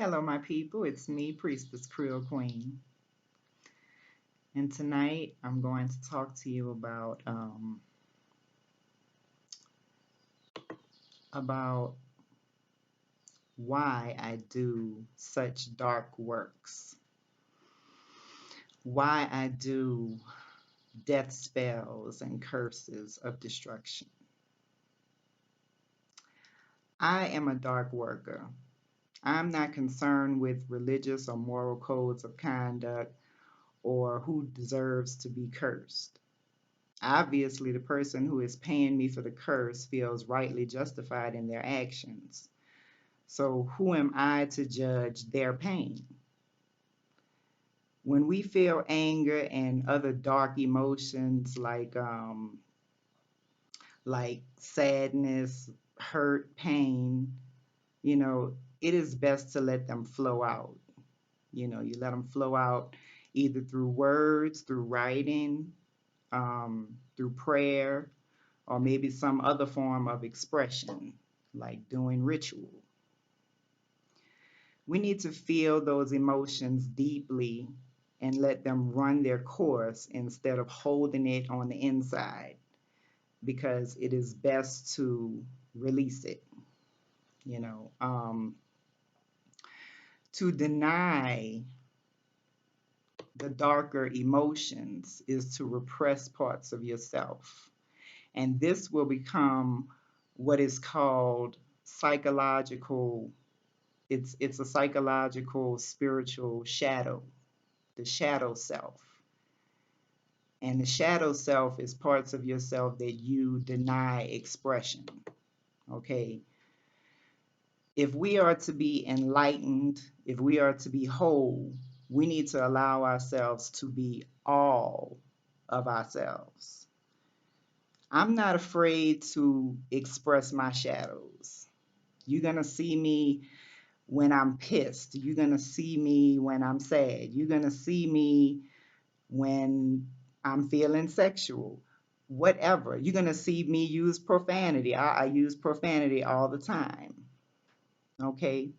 Hello, my people. It's me, Priestess Creole Queen. And tonight I'm going to talk to you about why I do such dark works, why I do death spells and curses of destruction. I am a dark worker. I'm not concerned with religious or moral codes of conduct or who deserves to be cursed. Obviously, the person who is paying me for the curse feels rightly justified in their actions. So, who am I to judge their pain? When we feel anger and other dark emotions like sadness, hurt, pain, you know, it is best to let them flow out. You let them flow out either through words, through writing, through prayer, or maybe some other form of expression, like doing ritual. We need to feel those emotions deeply and let them run their course instead of holding it on the inside because it is best to release it. You know, to deny the darker emotions is to repress parts of yourself. And this will become what is called psychological it's a psychological spiritual shadow, the shadow self. And the shadow self is parts of yourself that you deny expression. Okay, if we are to be enlightened, if we are to be whole, we need to allow ourselves to be all of ourselves. I'm not afraid to express my shadows. You're going to see me when I'm pissed. You're going to see me when I'm sad. You're going to see me when I'm feeling sexual. Whatever. You're going to see me use profanity. I use profanity all the time. Okay?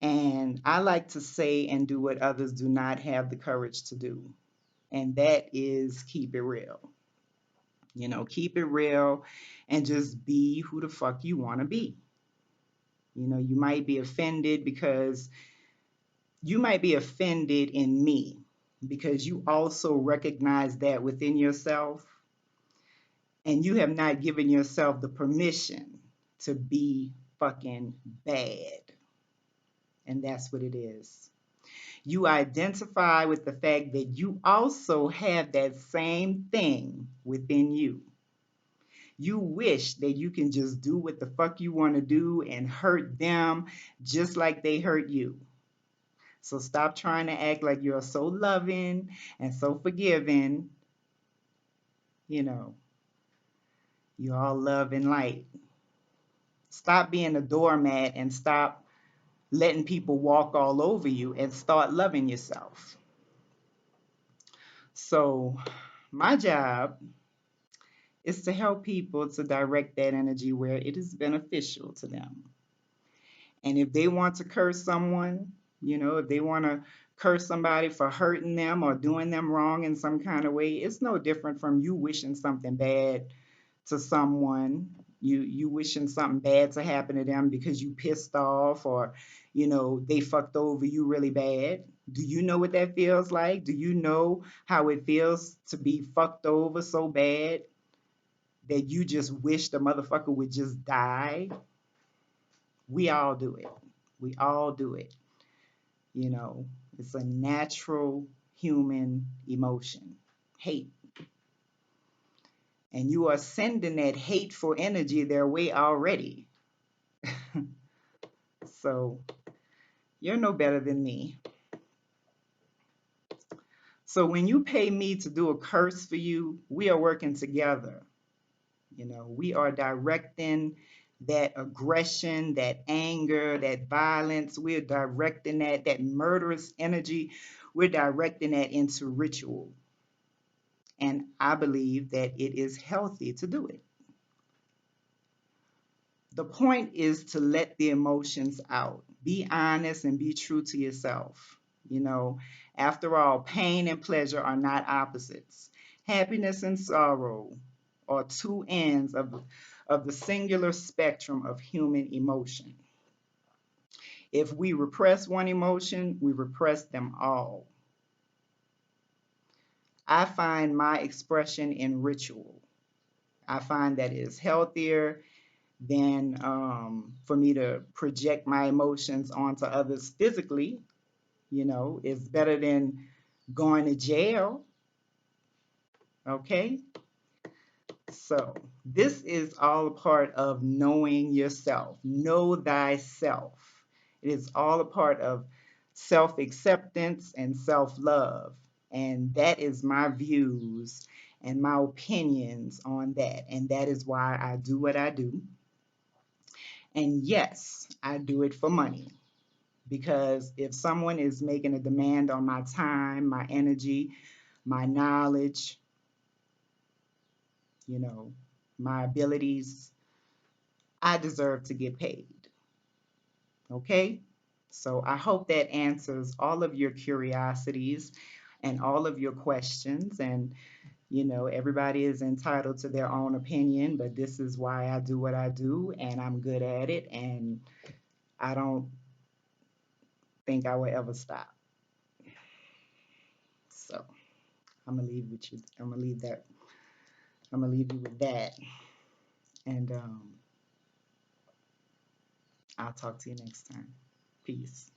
And I like to say and do what others do not have the courage to do. And that is keep it real. Keep it real and just be who the fuck you want to be. You might be offended because you might be offended in me because you also recognize that within yourself and you have not given yourself the permission to be fucking bad. And that's what it is. You identify with the fact that you also have that same thing within you. You wish that you can just do what the fuck you want to do and hurt them just like they hurt you. So stop trying to act like you're so loving and so forgiving. You know, you're all love and light. Stop being a doormat and stop letting people walk all over you and start loving yourself. So, my job is to help people to direct that energy where it is beneficial to them. And if they want to curse someone, if they want to curse somebody for hurting them or doing them wrong in some kind of way, it's no different from you wishing something bad to someone. You wishing something bad to happen to them because you pissed off or they fucked over you really bad. Do you know what that feels like? Do you know how it feels to be fucked over so bad that you just wish the motherfucker would just die? We all do it. We all do it. It's a natural human emotion, hate. And you are sending that hateful energy their way already. So you're no better than me. So when you pay me to do a curse for you, we are working together. We are directing that aggression, that anger, that violence. We're directing that murderous energy. We're directing that into ritual. And I believe that it is healthy to do it. The point is to let the emotions out. Be honest and be true to yourself. You know, after all, pain and pleasure are not opposites. Happiness and sorrow are two ends of the singular spectrum of human emotion. If we repress one emotion, we repress them all. I find my expression in ritual. I find that it is healthier than for me to project my emotions onto others physically. You know, it's better than going to jail. Okay. So, this is all a part of knowing yourself. Know thyself. It is all a part of self acceptance and self love. And that is my views and my opinions on that. And that is why I do what I do. And yes, I do it for money. Because if someone is making a demand on my time, my energy, my knowledge, you know, my abilities, I deserve to get paid. Okay? So I hope that answers all of your curiosities and all of your questions. And, you know, everybody is entitled to their own opinion, but this is why I do what I do, and I'm good at it. And I don't think I will ever stop. So I'm gonna leave with you. I'm gonna leave that. I'm gonna leave you with that. And I'll talk to you next time. Peace.